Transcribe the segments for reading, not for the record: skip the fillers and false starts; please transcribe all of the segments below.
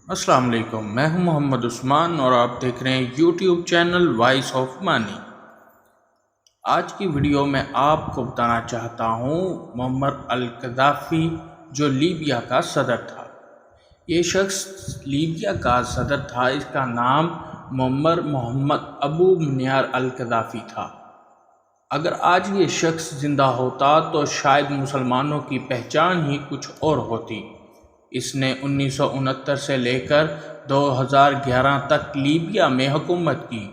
السلام علیکم، میں ہوں محمد عثمان اور آپ دیکھ رہے ہیں یوٹیوب چینل وائس آف مانی۔ آج کی ویڈیو میں آپ کو بتانا چاہتا ہوں معمر القذافی جو لیبیا کا صدر تھا۔ یہ شخص لیبیا کا صدر تھا، اس کا نام معمر محمد ابو منیار القذافی تھا۔ اگر آج یہ شخص زندہ ہوتا تو شاید مسلمانوں کی پہچان ہی کچھ اور ہوتی۔ اس نے 1969 سے لے کر 2011 تک لیبیا میں حکومت کی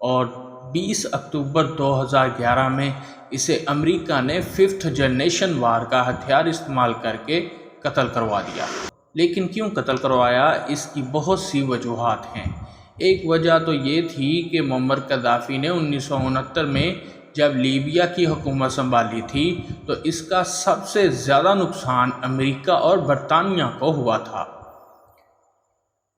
اور 20 اکتوبر 2011 میں اسے امریکہ نے 5th جنریشن وار کا ہتھیار استعمال کر کے قتل کروا دیا۔ لیکن کیوں قتل کروایا؟ اس کی بہت سی وجوہات ہیں۔ ایک وجہ تو یہ تھی کہ معمر قذافی نے 1969 میں جب لیبیا کی حکومت سنبھالی تھی تو اس کا سب سے زیادہ نقصان امریکہ اور برطانیہ کو ہوا تھا۔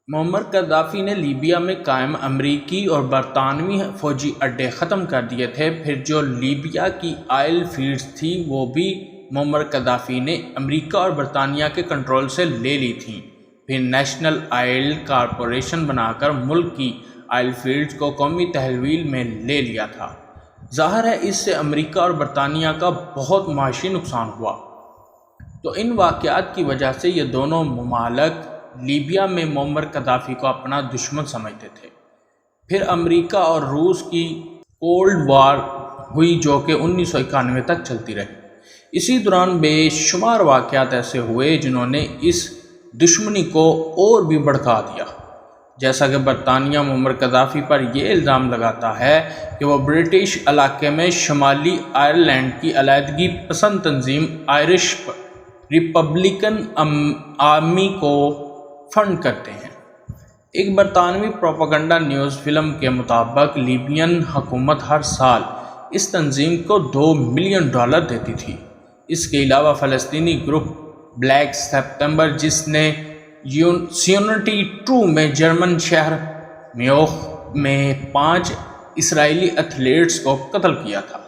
معمر قذافی نے لیبیا میں قائم امریکی اور برطانوی فوجی اڈے ختم کر دیے تھے۔ پھر جو لیبیا کی آئل فیلڈز تھی وہ بھی معمر قذافی نے امریکہ اور برطانیہ کے کنٹرول سے لے لی تھیں۔ پھر نیشنل آئل کارپوریشن بنا کر ملک کی آئل فیلڈز کو قومی تحویل میں لے لیا تھا۔ ظاہر ہے اس سے امریکہ اور برطانیہ کا بہت معاشی نقصان ہوا۔ تو ان واقعات کی وجہ سے یہ دونوں ممالک لیبیا میں معمر قذافی کو اپنا دشمن سمجھتے تھے۔ پھر امریکہ اور روس کی کولڈ وار ہوئی جو کہ 1991 تک چلتی رہی۔ اسی دوران بے شمار واقعات ایسے ہوئے جنہوں نے اس دشمنی کو اور بھی بڑھا دیا، جیسا کہ برطانیہ معمر قذافی پر یہ الزام لگاتا ہے کہ وہ برٹش علاقے میں شمالی آئرلینڈ کی علیحدگی پسند تنظیم آئرش ریپبلکن آرمی کو فنڈ کرتے ہیں۔ ایک برطانوی پروپیگنڈا نیوز فلم کے مطابق لیبین حکومت ہر سال اس تنظیم کو $2 ملین دیتی تھی۔ اس کے علاوہ فلسطینی گروپ بلیک سپتمبر جس نے یونٹی 2 میں جرمن شہر میوخ میں 5 اسرائیلی ایتھلیٹس کو قتل کیا تھا،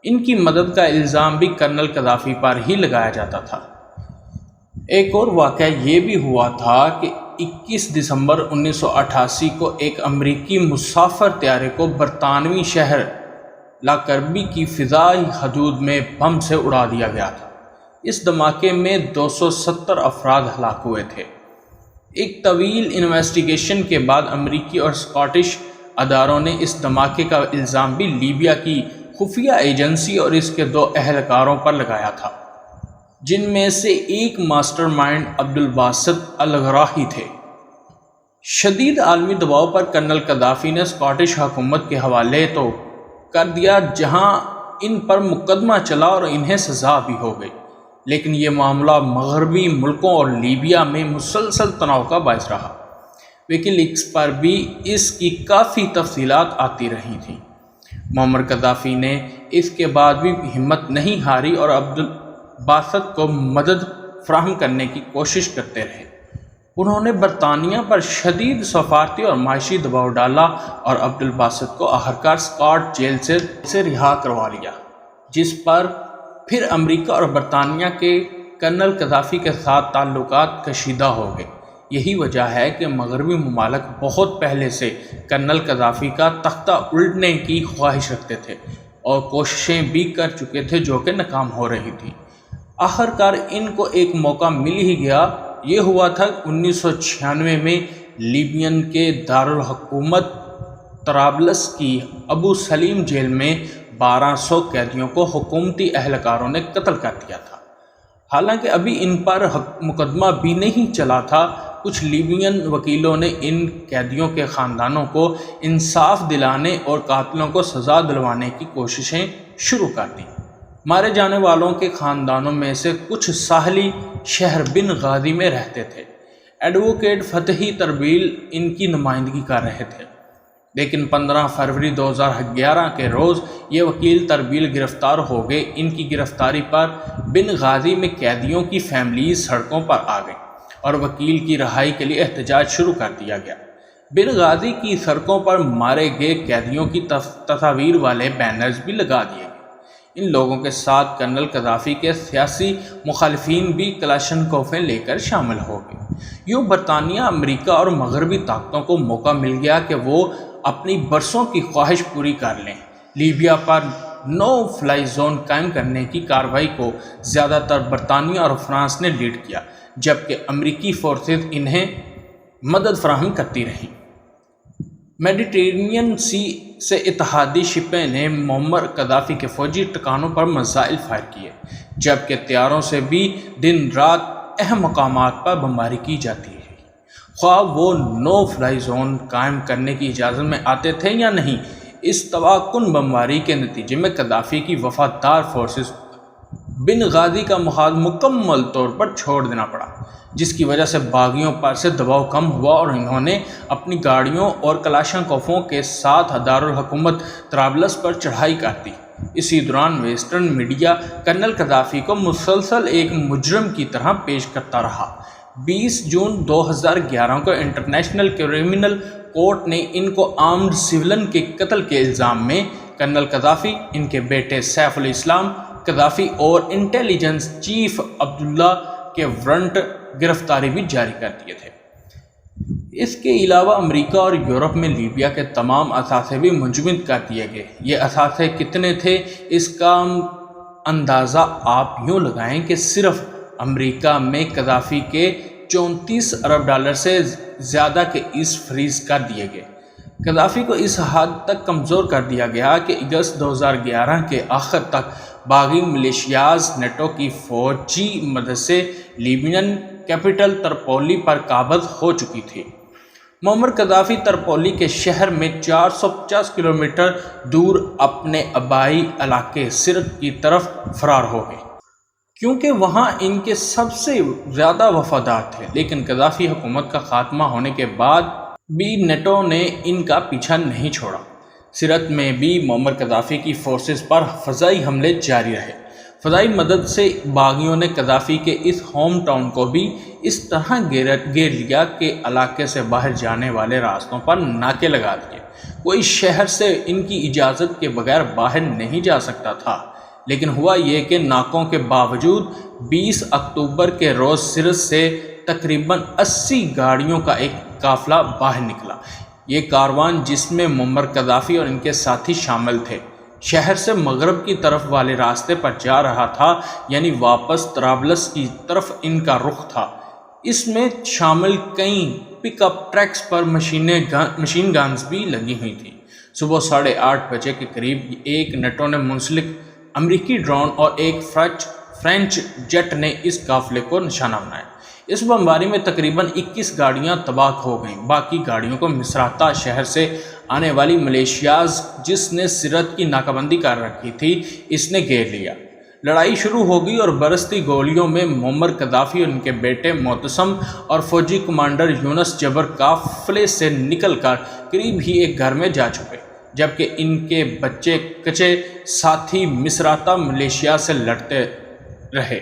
ان کی مدد کا الزام بھی کرنل قذافی پر ہی لگایا جاتا تھا۔ ایک اور واقعہ یہ بھی ہوا تھا کہ 21 دسمبر 1988 کو ایک امریکی مسافر طیارے کو برطانوی شہر لاکربی کی فضائی حدود میں بم سے اڑا دیا گیا تھا۔ اس دھماکے میں 270 افراد ہلاک ہوئے تھے۔ ایک طویل انویسٹیگیشن کے بعد امریکی اور اسکاٹش اداروں نے اس دھماکے کا الزام بھی لیبیا کی خفیہ ایجنسی اور اس کے 2 اہلکاروں پر لگایا تھا، جن میں سے ایک ماسٹر مائنڈ عبدالباسط الگراہی تھے۔ شدید عالمی دباؤ پر کرنل قذافی نے اسکاٹش حکومت کے حوالے تو کر دیا، جہاں ان پر مقدمہ چلا اور انہیں سزا بھی ہو گئی، لیکن یہ معاملہ مغربی ملکوں اور لیبیا میں مسلسل تناؤ کا باعث رہا۔ وکی لیکس پر بھی اس کی کافی تفصیلات آتی رہی تھیں۔ معمر قذافی نے اس کے بعد بھی ہمت نہیں ہاری اور عبدالباسط کو مدد فراہم کرنے کی کوشش کرتے رہے۔ انہوں نے برطانیہ پر شدید سفارتی اور معاشی دباؤ ڈالا اور عبدالباسط کو آخرکار اسکاٹ جیل سے رہا کروا لیا، جس پر پھر امریکہ اور برطانیہ کے کرنل قذافی کے ساتھ تعلقات کشیدہ ہو گئے۔ یہی وجہ ہے کہ مغربی ممالک بہت پہلے سے کرنل قذافی کا تختہ الٹنے کی خواہش رکھتے تھے اور کوششیں بھی کر چکے تھے جو کہ ناکام ہو رہی تھی۔ آخرکار ان کو ایک موقع مل ہی گیا۔ یہ ہوا تھا 1996 میں لیبین کے دارالحکومت طرابلس کی ابو سلیم جیل میں 1200 قیدیوں کو حکومتی اہلکاروں نے قتل کر دیا تھا۔ حالانکہ ابھی ان پر مقدمہ بھی نہیں چلا تھا، کچھ لیبین وکیلوں نے ان قیدیوں کے خاندانوں کو انصاف دلانے اور قاتلوں کو سزا دلوانے کی کوششیں شروع کر دیں۔ مارے جانے والوں کے خاندانوں میں سے کچھ ساحلی شہر بن غازی میں رہتے تھے۔ ایڈوکیٹ فتحی تربیل ان کی نمائندگی کر رہے تھے، لیکن 15 فروری 2011 کے روز یہ وکیل تربیل گرفتار ہو گئے۔ ان کی گرفتاری پر بن غازی میں قیدیوں کی فیملیز سڑکوں پر آ گئیں اور وکیل کی رہائی کے لیے احتجاج شروع کر دیا گیا۔ بن غازی کی سڑکوں پر مارے گئے قیدیوں کی تصاویر والے بینرز بھی لگا دیے گئے۔ ان لوگوں کے ساتھ کرنل قذافی کے سیاسی مخالفین بھی کلاشنکوفیں لے کر شامل ہو گئے۔ یوں برطانیہ، امریکہ اور مغربی طاقتوں کو موقع مل گیا کہ وہ اپنی برسوں کی خواہش پوری کر لیں۔ لیبیا پر نو فلائی زون قائم کرنے کی کارروائی کو زیادہ تر برطانیہ اور فرانس نے لیڈ کیا، جبکہ امریکی فورسز انہیں مدد فراہم کرتی رہیں۔ میڈیٹرینین سی سے اتحادی شپیں نے معمر قذافی کے فوجی ٹھکانوں پر میزائل فائر کیے، جبکہ طیاروں سے بھی دن رات اہم مقامات پر بمباری کی جاتی رہی، خواہ وہ نو فلائی زون قائم کرنے کی اجازت میں آتے تھے یا نہیں۔ اس تباہ کن بمباری کے نتیجے میں قذافی کی وفادار فورسز بنغازی کا محاذ مکمل طور پر چھوڑ دینا پڑا، جس کی وجہ سے باغیوں پر سے دباؤ کم ہوا اور انہوں نے اپنی گاڑیوں اور کلاشنکوفوں کے ساتھ دارالحکومت طرابلس پر چڑھائی کر دی۔ اسی دوران ویسٹرن میڈیا کرنل قذافی کو مسلسل ایک مجرم کی طرح پیش کرتا رہا۔ 20 جون 2011 کو انٹرنیشنل کرمنل کورٹ نے ان کو آرمڈ سیولین کے قتل کے الزام میں کرنل قذافی، ان کے بیٹے سیف الاسلام قذافی اور انٹیلیجنس چیف عبداللہ کے وارنٹ گرفتاری بھی جاری کر دیے تھے۔ اس کے علاوہ امریکہ اور یورپ میں لیبیا کے تمام اثاثے بھی منجمد کر دیے گئے۔ یہ اثاثے کتنے تھے، اس کا اندازہ آپ یوں لگائیں کہ صرف امریکہ میں قذافی کے 34 ارب ڈالر سے زیادہ کے ایس فریز کر دیے گئے۔ قذافی کو اس حد تک کمزور کر دیا گیا کہ اگست 2011 کے آخر تک باغی ملیشیاز نیٹو کی فوجی مدد سے لیبین کیپٹل ترپولی پر قابض ہو چکی تھی۔ معمر قذافی ترپولی کے شہر میں 450 کلومیٹر دور اپنے آبائی علاقے سرت کی طرف فرار ہو گئے، کیونکہ وہاں ان کے سب سے زیادہ وفادار تھے۔ لیکن قذافی حکومت کا خاتمہ ہونے کے بعد بھی نیٹو نے ان کا پیچھا نہیں چھوڑا۔ سرت میں بھی معمر قذافی کی فورسز پر فضائی حملے جاری رہے۔ فضائی مدد سے باغیوں نے قذافی کے اس ہوم ٹاؤن کو بھی اس طرح گھیر لیا کہ علاقے سے باہر جانے والے راستوں پر ناکے لگا دیے۔ کوئی شہر سے ان کی اجازت کے بغیر باہر نہیں جا سکتا تھا۔ لیکن ہوا یہ کہ ناکوں کے باوجود 20 اکتوبر کے روز سرت سے تقریباً 80 گاڑیوں کا ایک قافلہ باہر نکلا۔ یہ کاروان، جس میں معمر قذافی اور ان کے ساتھی شامل تھے، شہر سے مغرب کی طرف والے راستے پر جا رہا تھا، یعنی واپس طرابلس کی طرف ان کا رخ تھا۔ اس میں شامل کئی پک اپ ٹرکس پر مشین گنز بھی لگی ہوئی تھیں۔ صبح 8:30 بجے کے قریب ایک نیٹو نے منسلک امریکی ڈرون اور ایک فرینچ جیٹ نے اس قافلے کو نشانہ بنایا۔ اس بمباری میں تقریباً 21 گاڑیاں تباہ ہو گئیں۔ باقی گاڑیوں کو مصراتہ شہر سے آنے والی ملیشیاز، جس نے سرت کی ناکہ بندی کر رکھی تھی، اس نے گھیر لیا۔ لڑائی شروع ہو گئی اور برستی گولیوں میں معمر قذافی اور ان کے بیٹے معتصم اور فوجی کمانڈر یونس جبر قافلے سے نکل کر قریب ہی ایک گھر میں جا چھپے، جبکہ ان کے بچے کچے ساتھی مصراتہ ملیشیا سے لڑتے رہے۔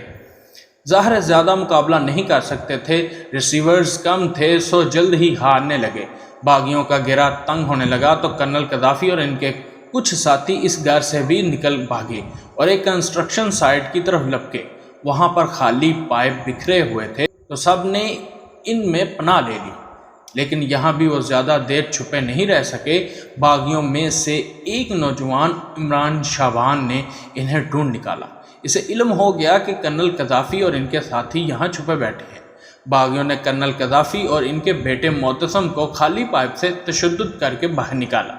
ظاہر زیادہ مقابلہ نہیں کر سکتے تھے، ریسیورز کم تھے، سو جلد ہی ہارنے لگے۔ باغیوں کا گھیرا تنگ ہونے لگا تو کرنل قذافی اور ان کے کچھ ساتھی اس گھر سے بھی نکل بھاگے اور ایک کنسٹرکشن سائٹ کی طرف لپکے۔ وہاں پر خالی پائپ بکھرے ہوئے تھے تو سب نے ان میں پناہ لے لی، لیکن یہاں بھی وہ زیادہ دیر چھپے نہیں رہ سکے۔ باغیوں میں سے ایک نوجوان عمران شعبان نے انہیں ڈھونڈ نکالا۔ اسے علم ہو گیا کہ کرنل قذافی اور ان کے ساتھی یہاں چھپے بیٹھے ہیں۔ باغیوں نے کرنل قذافی اور ان کے بیٹے معتصم کو خالی پائپ سے تشدد کر کے باہر نکالا۔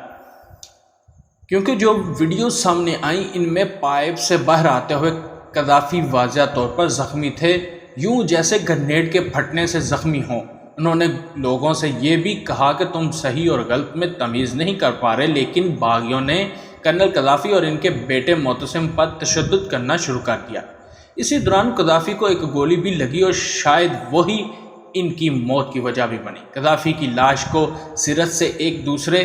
کیونکہ جو ویڈیوز سامنے آئیں ان میں پائپ سے باہر آتے ہوئے قذافی واضح طور پر زخمی تھے، یوں جیسے گرنیڈ کے پھٹنے سے زخمی ہوں۔ انہوں نے لوگوں سے یہ بھی کہا کہ تم صحیح اور غلط میں تمیز نہیں کر پا رہے، لیکن باغیوں نے کرنل قذافی اور ان کے بیٹے معتصم پر تشدد کرنا شروع کر دیا۔ اسی دوران قذافی کو ایک گولی بھی لگی اور شاید وہی ان کی موت کی وجہ بھی بنی۔ قذافی کی لاش کو سرت سے ایک دوسرے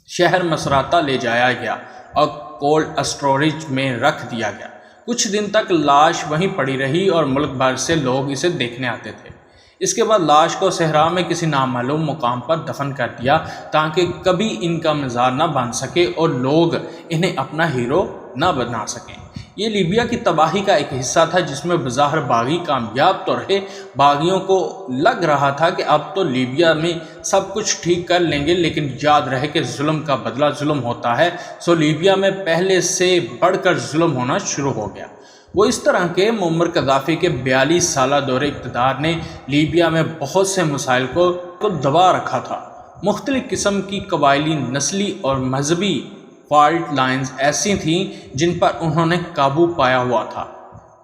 شہر مصراتہ لے جایا گیا اور کولڈ اسٹوریج میں رکھ دیا گیا۔ کچھ دن تک لاش وہیں پڑی رہی اور ملک بھر سے لوگ اسے دیکھنے آتے تھے۔ اس کے بعد لاش کو صحرا میں کسی نامعلوم مقام پر دفن کر دیا تاکہ کبھی ان کا مزار نہ بن سکے اور لوگ انہیں اپنا ہیرو نہ بنا سکیں۔ یہ لیبیا کی تباہی کا ایک حصہ تھا جس میں بظاہر باغی کامیاب تو رہے، باغیوں کو لگ رہا تھا کہ اب تو لیبیا میں سب کچھ ٹھیک کر لیں گے، لیکن یاد رہے کہ ظلم کا بدلہ ظلم ہوتا ہے، سو لیبیا میں پہلے سے بڑھ کر ظلم ہونا شروع ہو گیا۔ وہ اس طرح کہ معمر قذافی کے 42 سالہ دور اقتدار نے لیبیا میں بہت سے مسائل کو دبا رکھا تھا۔ مختلف قسم کی قبائلی، نسلی اور مذہبی فالٹ لائنز ایسی تھیں جن پر انہوں نے قابو پایا ہوا تھا،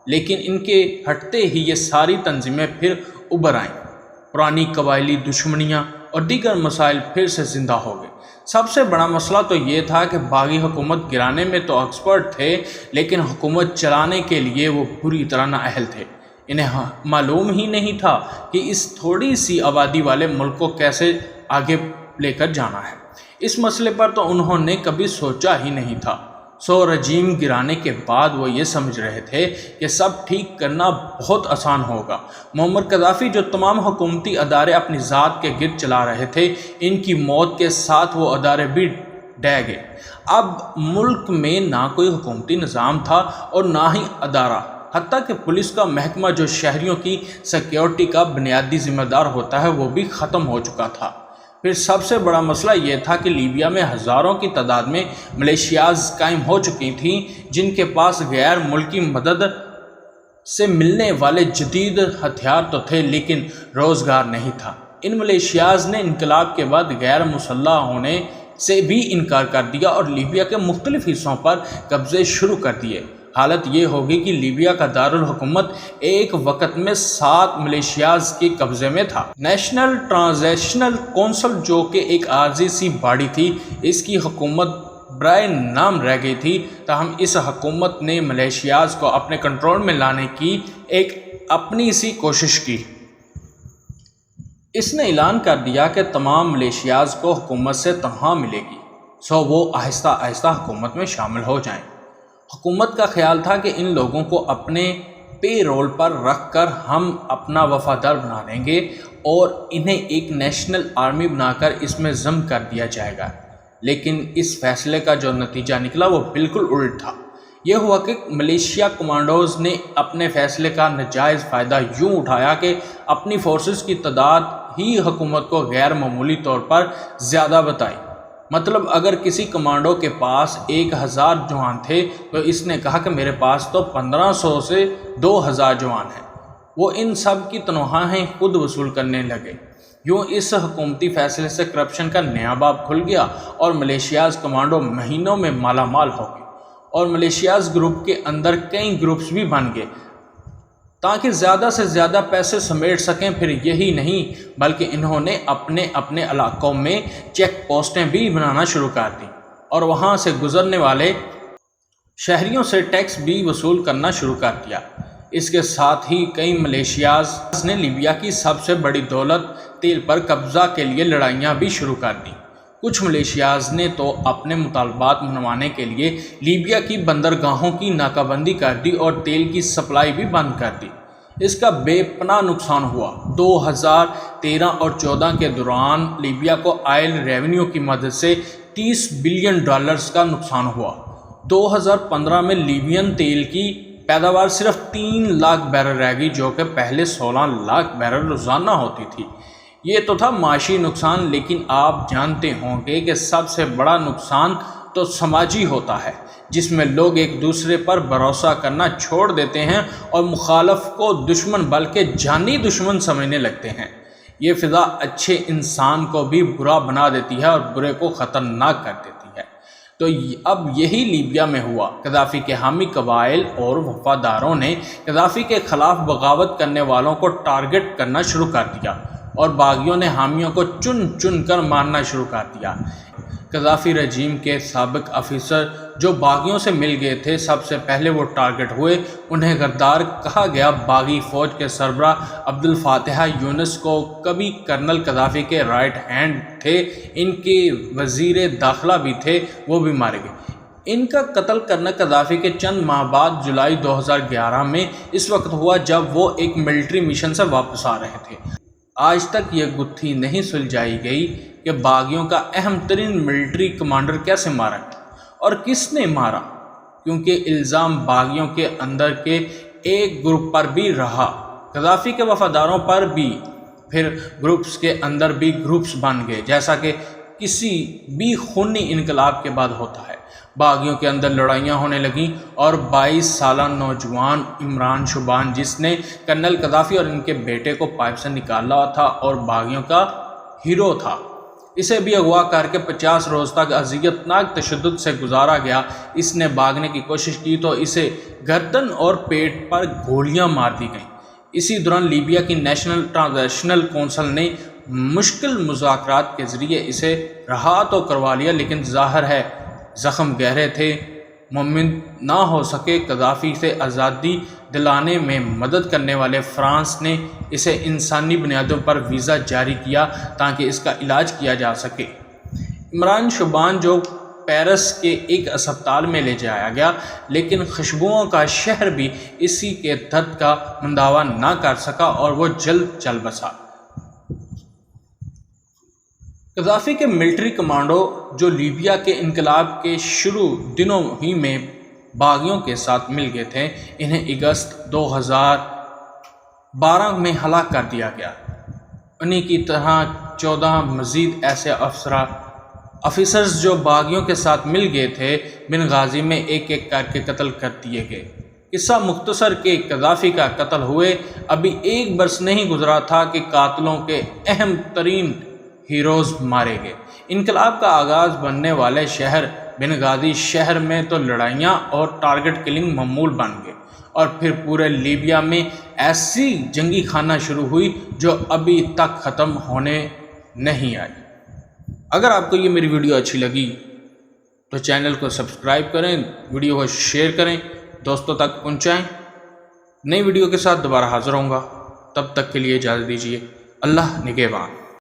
لیکن ان کے ہٹتے ہی یہ ساری تنظیمیں پھر ابھر آئیں۔ پرانی قبائلی دشمنیاں اور دیگر مسائل پھر سے زندہ ہو گئے۔ سب سے بڑا مسئلہ تو یہ تھا کہ باغی حکومت گرانے میں تو ایکسپرٹ تھے، لیکن حکومت چلانے کے لیے وہ بری طرح نااہل تھے۔ انہیں معلوم ہی نہیں تھا کہ اس تھوڑی سی آبادی والے ملک کو کیسے آگے لے کر جانا ہے۔ اس مسئلے پر تو انہوں نے کبھی سوچا ہی نہیں تھا۔ سو رجیم گرانے کے بعد وہ یہ سمجھ رہے تھے کہ سب ٹھیک کرنا بہت آسان ہوگا۔ معمر قذافی جو تمام حکومتی ادارے اپنی ذات کے گرد چلا رہے تھے، ان کی موت کے ساتھ وہ ادارے بھی ڈہ گئے۔ اب ملک میں نہ کوئی حکومتی نظام تھا اور نہ ہی ادارہ، حتیٰ کہ پولیس کا محکمہ جو شہریوں کی سیکیورٹی کا بنیادی ذمہ دار ہوتا ہے وہ بھی ختم ہو چکا تھا۔ پھر سب سے بڑا مسئلہ یہ تھا کہ لیبیا میں ہزاروں کی تعداد میں ملیشیاز قائم ہو چکی تھیں جن کے پاس غیر ملکی مدد سے ملنے والے جدید ہتھیار تو تھے لیکن روزگار نہیں تھا۔ ان ملیشیاز نے انقلاب کے بعد غیر مسلح ہونے سے بھی انکار کر دیا اور لیبیا کے مختلف حصوں پر قبضے شروع کر دیے۔ حالت یہ ہوگی کہ لیبیا کا دارالحکومت ایک وقت میں 7 ملیشیاز کے قبضے میں تھا۔ نیشنل ٹرانزیشنل کونسل جو کہ ایک عارضی سی باڈی تھی، اس کی حکومت برائے نام رہ گئی تھی، تاہم اس حکومت نے ملیشیاز کو اپنے کنٹرول میں لانے کی ایک اپنی سی کوشش کی۔ اس نے اعلان کر دیا کہ تمام ملیشیاز کو حکومت سے تنخواہ ملے گی، سو وہ آہستہ آہستہ حکومت میں شامل ہو جائیں۔ حکومت کا خیال تھا کہ ان لوگوں کو اپنے پے رول پر رکھ کر ہم اپنا وفادار بنا لیں گے اور انہیں ایک نیشنل آرمی بنا کر اس میں ضم کر دیا جائے گا، لیکن اس فیصلے کا جو نتیجہ نکلا وہ بالکل الٹ تھا۔ یہ ہوا کہ ملیشیا کمانڈوز نے اپنے فیصلے کا ناجائز فائدہ یوں اٹھایا کہ اپنی فورسز کی تعداد ہی حکومت کو غیر معمولی طور پر زیادہ بتائی۔ مطلب اگر کسی کمانڈو کے پاس 1000 جوان تھے تو اس نے کہا کہ میرے پاس تو 1500 سے 2000 جوان ہیں۔ وہ ان سب کی تنخواہیں خود وصول کرنے لگے۔ یوں اس حکومتی فیصلے سے کرپشن کا نیا باب کھل گیا اور ملیشیاز کمانڈو مہینوں میں مالا مال ہو گئے، اور ملیشیاز گروپ کے اندر کئی گروپس بھی بن گئے تاکہ زیادہ سے زیادہ پیسے سمیٹ سکیں۔ پھر یہی نہیں بلکہ انہوں نے اپنے اپنے علاقوں میں چیک پوسٹیں بھی بنانا شروع کر دیں اور وہاں سے گزرنے والے شہریوں سے ٹیکس بھی وصول کرنا شروع کر دیا۔ اس کے ساتھ ہی کئی ملیشیاز نے لیبیا کی سب سے بڑی دولت تیل پر قبضہ کے لیے لڑائیاں بھی شروع کر دیں۔ کچھ ملیشیاز نے تو اپنے مطالبات منوانے کے لیے لیبیا کی بندرگاہوں کی ناکہ بندی کر دی اور تیل کی سپلائی بھی بند کر دی۔ اس کا بے پناہ نقصان ہوا۔ 2013 اور 14 کے دوران لیبیا کو آئل ریونیو کی مدد سے $30 بلین کا نقصان ہوا۔ 2015 میں لیبین تیل کی پیداوار صرف 3 لاکھ بیرل رہ گئی جو کہ پہلے 16 لاکھ بیرل روزانہ ہوتی تھی۔ یہ تو تھا معاشی نقصان، لیکن آپ جانتے ہوں گے کہ سب سے بڑا نقصان تو سماجی ہوتا ہے، جس میں لوگ ایک دوسرے پر بھروسہ کرنا چھوڑ دیتے ہیں اور مخالف کو دشمن بلکہ جانی دشمن سمجھنے لگتے ہیں۔ یہ فضا اچھے انسان کو بھی برا بنا دیتی ہے اور برے کو خطرناک کر دیتی ہے۔ تو اب یہی لیبیا میں ہوا۔ قذافی کے حامی قبائل اور وفاداروں نے قذافی کے خلاف بغاوت کرنے والوں کو ٹارگٹ کرنا شروع کر دیا اور باغیوں نے حامیوں کو چن چن کر مارنا شروع کر دیا۔ قذافی رجیم کے سابق افیسر جو باغیوں سے مل گئے تھے، سب سے پہلے وہ ٹارگٹ ہوئے۔ انہیں غدار کہا گیا۔ باغی فوج کے سربراہ عبدالفاتح یونس کو کبھی کرنل قذافی کے رائٹ ہینڈ تھے، ان کے وزیر داخلہ بھی تھے، وہ بھی مارے گئے۔ ان کا قتل کرنا قذافی کے چند ماہ بعد جولائی 2011 میں اس وقت ہوا جب وہ ایک ملٹری مشن سے واپس آ رہے تھے۔ آج تک یہ گتھی نہیں سلجھائی گئی کہ باغیوں کا اہم ترین ملٹری کمانڈر کیسے مارا گیا اور کس نے مارا۔ کیونکہ الزام باغیوں کے اندر کے ایک گروپ پر بھی رہا، قذافی کے وفاداروں پر بھی، پھر گروپس کے اندر بھی گروپس بن گئے، جیسا کہ کسی بھی خونی انقلاب کے بعد ہوتا ہے۔ باغیوں کے اندر لڑائیاں ہونے لگیں اور 22 سالہ نوجوان عمران شعبان، جس نے کرنل قذافی اور ان کے بیٹے کو پائپ سے نکالا تھا اور باغیوں کا ہیرو تھا، اسے بھی اغوا کر کے 50 روز تک اذیت ناک تشدد سے گزارا گیا۔ اس نے بھاگنے کی کوشش کی تو اسے گردن اور پیٹ پر گولیاں مار دی گئیں۔ اسی دوران لیبیا کی نیشنل ٹرانزیشنل کونسل نے مشکل مذاکرات کے ذریعے اسے رہا تو کروا لیا، لیکن ظاہر ہے زخم گہرے تھے، ممکن نہ ہو سکے۔ قذافی سے آزادی دلانے میں مدد کرنے والے فرانس نے اسے انسانی بنیادوں پر ویزا جاری کیا تاکہ اس کا علاج کیا جا سکے۔ عمران شعبان جو پیرس کے ایک اسپتال میں لے جایا گیا، لیکن خوشبوؤں کا شہر بھی اسی کے درد کا منداوا نہ کر سکا اور وہ جلد چل بسا۔ قذافی کے ملٹری کمانڈو جو لیبیا کے انقلاب کے شروع دنوں ہی میں باغیوں کے ساتھ مل گئے تھے، انہیں اگست 2012 میں ہلاک کر دیا گیا۔ انہی کی طرح 14 مزید ایسے آفیسرز جو باغیوں کے ساتھ مل گئے تھے بنغازی میں ایک ایک کر کے قتل کر دیے گئے۔ قصہ مختصر کہ قذافی کا قتل ہوئے ابھی ایک برس نہیں گزرا تھا کہ قاتلوں کے اہم ترین ہیروز مارے گئے۔ انقلاب کا آغاز بننے والے شہر بنغازی شہر میں تو لڑائیاں اور ٹارگٹ کلنگ معمول بن گئے، اور پھر پورے لیبیا میں ایسی جنگی خانہ شروع ہوئی جو ابھی تک ختم ہونے نہیں آئی۔ اگر آپ کو یہ میری ویڈیو اچھی لگی تو چینل کو سبسکرائب کریں، ویڈیو کو شیئر کریں، دوستوں تک پہنچائیں۔ نئی ویڈیو کے ساتھ دوبارہ حاضر ہوں گا، تب تک کے لیے اجازت دیجیے۔ اللہ نگہبان۔